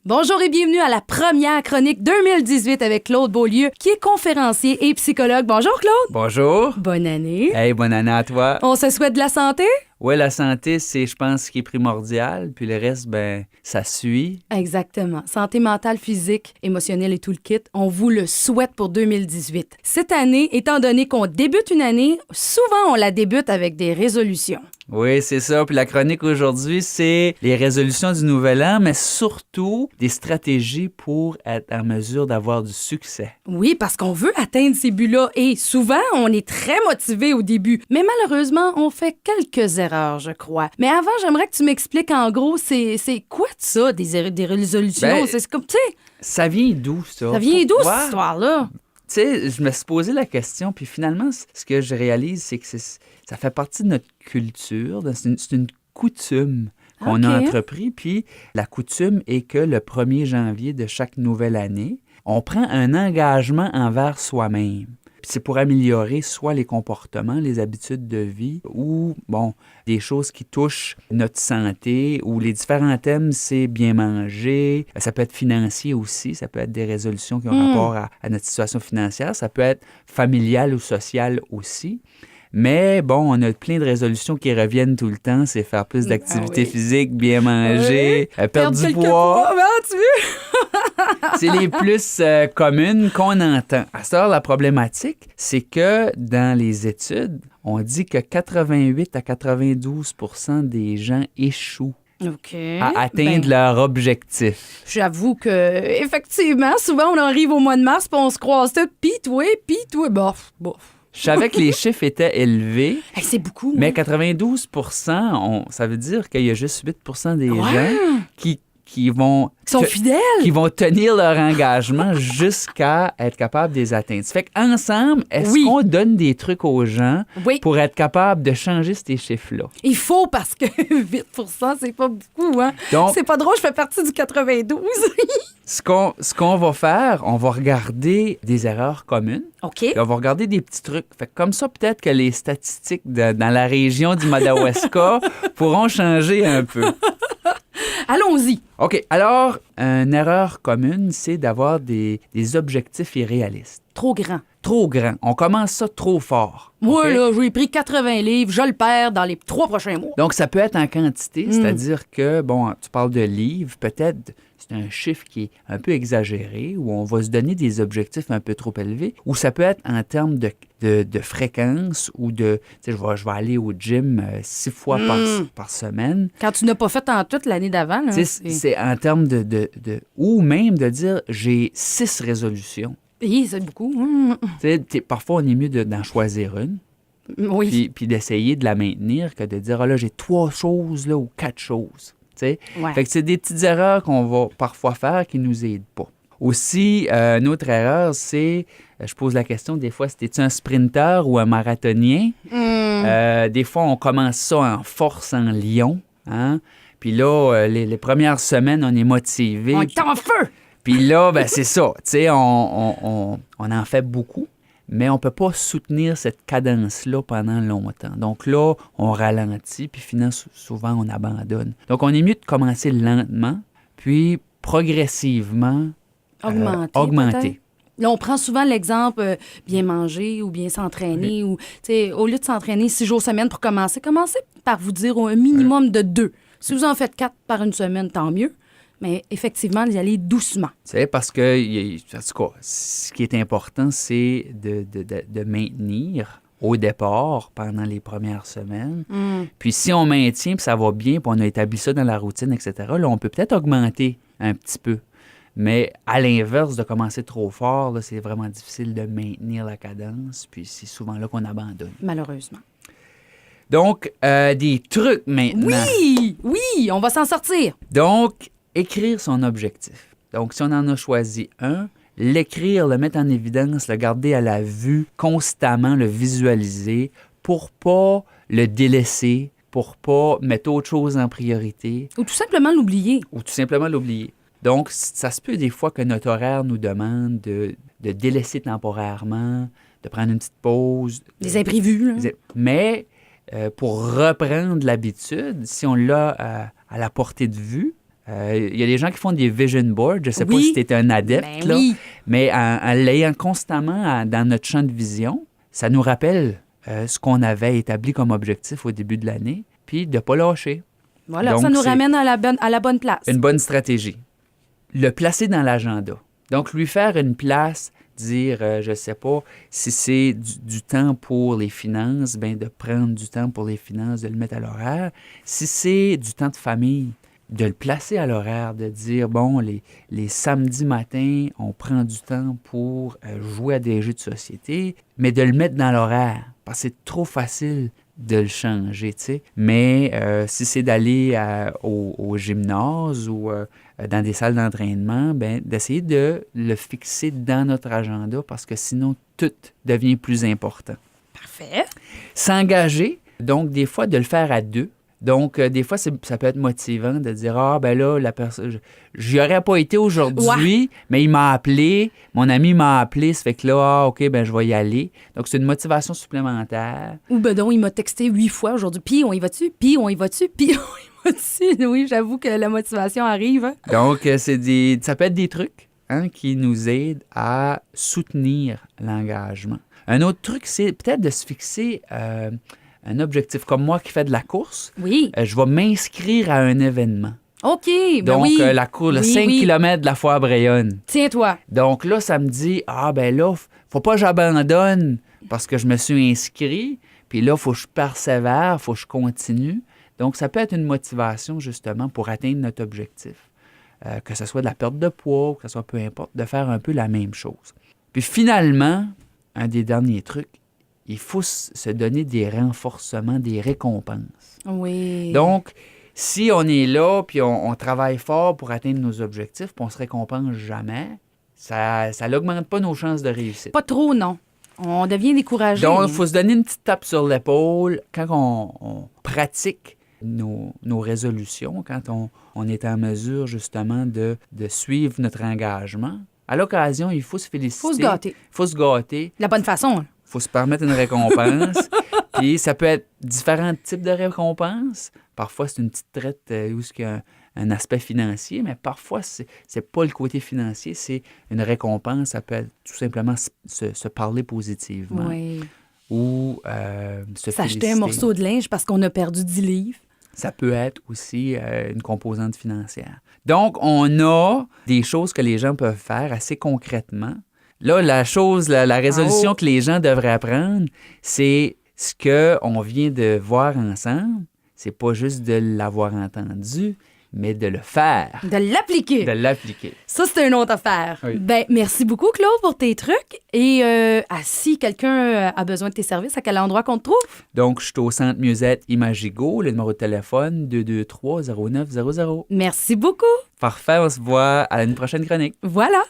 Bonjour et bienvenue à la première chronique 2018 avec Claude Beaulieu, qui est conférencier et psychologue. Bonjour Claude. Bonjour. Bonne année. Hey, bonne année à toi. On se souhaite de la santé? Oui, la santé, c'est, je pense, ce qui est primordial. Puis le reste, ben, ça suit. Exactement. Santé mentale, physique, émotionnelle et tout le kit. On vous le souhaite pour 2018. Cette année, étant donné qu'on débute une année, souvent on la débute avec des résolutions. Oui, c'est ça. Puis la chronique aujourd'hui, c'est les résolutions du nouvel an, mais surtout des stratégies pour être en mesure d'avoir du succès. Oui, parce qu'on veut atteindre ces buts-là et souvent, on est très motivé au début. Mais malheureusement, on fait quelques erreurs, je crois. Mais avant, j'aimerais que tu m'expliques en gros, c'est quoi de ça, des résolutions? Ben, c'est comme, tu sais, Ça vient d'où, ça? ça vient d'où Ouais. cette histoire-là? Tu sais, je me suis posé la question, puis finalement, ce que je réalise, c'est que ça fait partie de notre culture. C'est une coutume qu'on a Ok. entrepris. Puis la coutume est que le 1er janvier de chaque nouvelle année, on prend un engagement envers soi-même. Puis c'est pour améliorer soit les comportements, les habitudes de vie ou, bon, des choses qui touchent notre santé ou les différents thèmes, c'est bien manger. Ça peut être financier aussi. Ça peut être des résolutions qui ont rapport à notre situation financière. Ça peut être familial ou social aussi. Mais bon, on a plein de résolutions qui reviennent tout le temps. C'est faire plus d'activité oui. physique, bien manger, perdre du quelques poids. poids, hein, tu veux? C'est les plus communes qu'on entend. À ce heure, la problématique, c'est que dans les études, on dit que 88 à 92 % des gens échouent OK. à atteindre Ben, leur objectif. j'avoue que, effectivement, souvent, on arrive au mois de mars puis on se croise tout, pis toi, bof. Je savais que les chiffres étaient élevés, Hey, c'est beaucoup. mais hein? 92 ça veut dire qu'il y a juste 8 % des Ouais. gens qui vont... Ils sont fidèles. qui vont tenir leur engagement jusqu'à être capables de les atteindre. Ça fait qu'ensemble, est-ce Oui. qu'on donne des trucs aux gens Oui. pour être capable de changer ces chiffres-là? Il faut parce que 8 c'est pas beaucoup, hein? Donc, C'est pas drôle, je fais partie du 92. ce qu'on va faire, on va regarder des erreurs communes. OK. Puis on va regarder des petits trucs. Fait que comme ça, peut-être que les statistiques dans la région du Madawaska pourront changer un peu. Allons-y. OK. Alors, une erreur commune, c'est d'avoir des objectifs irréalistes. Trop grand. Trop grand. On commence ça trop fort. Moi, OK? là, j'ai pris 80 livres, je le perds dans les 3 prochains mois. Donc, ça peut être en quantité, c'est-à-dire que, bon, tu parles de livres, peut-être c'est un chiffre qui est un peu exagéré, où on va se donner des objectifs un peu trop élevés, ou ça peut être en termes de fréquence, ou de, tu sais, je vais aller au gym 6 fois par semaine. Quand tu n'as pas fait en toute l'année d'avant, là. Tu sais, c'est en termes ou même de dire, j'ai 6 résolutions. C'est beaucoup. Tu sais, parfois, on est mieux d'en choisir une. Oui. Puis d'essayer de la maintenir que de dire, ah là, j'ai 3 choses là, ou 4 choses. Tu sais? Ouais. Fait que c'est des petites erreurs qu'on va parfois faire qui nous aident pas. Aussi, une autre erreur, c'est, je pose la question des fois, c'était-tu un sprinteur ou un marathonien? Des fois, on commence ça en force, en lion. Hein? Puis là, les premières semaines, on est motivé. On est en feu! Puis là, ben, c'est ça. Tu sais, on en fait beaucoup, mais on ne peut pas soutenir cette cadence-là pendant longtemps. Donc là, on ralentit, puis finalement, souvent, on abandonne. Donc, on est mieux de commencer lentement, puis progressivement Augmenter. augmenter. Là, on prend souvent l'exemple bien manger ou bien s'entraîner. Ou, tu sais, au lieu de s'entraîner 6 jours semaine pour commencez par vous dire un minimum de 2. Si vous en faites 4 par une semaine, tant mieux. Mais effectivement, d'y aller doucement. Tu sais, parce que, en tout cas, ce qui est important, c'est de maintenir au départ pendant les premières semaines. Puis si on maintient, puis ça va bien, puis on a établi ça dans la routine, etc., là, on peut peut-être augmenter un petit peu. Mais à l'inverse, de commencer trop fort, là, c'est vraiment difficile de maintenir la cadence, puis c'est souvent là qu'on abandonne. Malheureusement. Donc, des trucs maintenant. Oui, on va s'en sortir. Donc, écrire son objectif. Donc, si on en a choisi un, l'écrire, le mettre en évidence, le garder à la vue constamment, le visualiser pour pas le délaisser, pour pas mettre autre chose en priorité Ou tout simplement l'oublier. ou tout simplement l'oublier. Donc, ça se peut des fois que notre horaire nous demande de délaisser temporairement, de prendre une petite pause. Des imprévus, là. Mais pour reprendre l'habitude, si on l'a à la portée de vue, Il y a des gens qui font des vision boards. Je ne sais pas Oui. si tu es un adepte, Ben là, oui. mais en l'ayant constamment dans notre champ de vision, ça nous rappelle ce qu'on avait établi comme objectif au début de l'année, puis de ne pas lâcher. Voilà, Donc, ça nous c'est ramène à la bonne place. une bonne stratégie. Le placer dans l'agenda. Donc, lui faire une place, dire, je ne sais pas, si c'est du temps pour les finances, bien de prendre du temps pour les finances, de le mettre à l'horaire. Si c'est du temps de famille, de le placer à l'horaire, de dire, bon, les samedis matins, on prend du temps pour jouer à des jeux de société, mais de le mettre dans l'horaire, parce que c'est trop facile de le changer, tu sais. Mais si c'est d'aller au gymnase ou dans des salles d'entraînement, ben d'essayer de le fixer dans notre agenda parce que sinon, tout devient plus important. Parfait. S'engager, donc des fois de le faire à deux. Donc, des fois, ça peut être motivant de dire « Ah, ben là, la personne, j'y aurais pas été aujourd'hui, mais il m'a appelé, mon ami m'a appelé, ça fait que là, ah, OK, ben je vais y aller. » Donc, c'est une motivation supplémentaire. Ou ben donc, il m'a texté 8 fois aujourd'hui. Puis on y va-tu? Puis on y va-tu? Puis on y va-tu? Oui, j'avoue que la motivation arrive. Hein? Donc, ça peut être des trucs qui nous aident à soutenir l'engagement. Un autre truc, c'est peut-être de se fixer un objectif. Comme moi qui fais de la course, Oui. je vais m'inscrire à un événement. OK, ben Donc, oui. la course, le Oui, 5 oui. km de la Foire Brayonne. Tiens-toi. Donc là, ça me dit, ah ben là, faut pas que j'abandonne parce que je me suis inscrit. Puis là, faut que je persévère, faut que je continue. Donc, ça peut être une motivation, justement, pour atteindre notre objectif. Que ce soit de la perte de poids ou que ce soit peu importe, de faire un peu la même chose. Puis finalement, un des derniers trucs, il faut se donner des renforcements, des récompenses. Oui. Donc, si on est là, puis on travaille fort pour atteindre nos objectifs, puis on ne se récompense jamais, ça n'augmente pas nos chances de réussite. Pas trop, non. On devient découragé. Donc, il faut se donner une petite tape sur l'épaule quand on pratique nos résolutions, quand on est en mesure, justement, de suivre notre engagement. À l'occasion, il faut se féliciter. Faut se gâter. Il faut se gâter. De la bonne façon. Hein. Il faut se permettre une récompense. Puis ça peut être différents types de récompenses. Parfois, c'est une petite traite où il y a un aspect financier, mais parfois, c'est pas le côté financier, c'est une récompense. Ça peut être tout simplement se parler positivement. Oui. Ou se S'acheter féliciter. un morceau de linge parce qu'on a perdu 10 livres. Ça peut être aussi une composante financière. Donc, on a des choses que les gens peuvent faire assez concrètement. Là, la résolution que les gens devraient apprendre, c'est ce qu'on vient de voir ensemble. C'est pas juste de l'avoir entendu, mais de le faire. De l'appliquer. De l'appliquer. Ça, c'est une autre affaire. Oui. Ben, merci beaucoup, Claude, pour tes trucs. Et si quelqu'un a besoin de tes services, à quel endroit qu'on te trouve? Donc, je suis au Centre Musette Imagigo, le numéro de téléphone 223-0900. Merci beaucoup. Parfait, on se voit à une prochaine chronique. Voilà.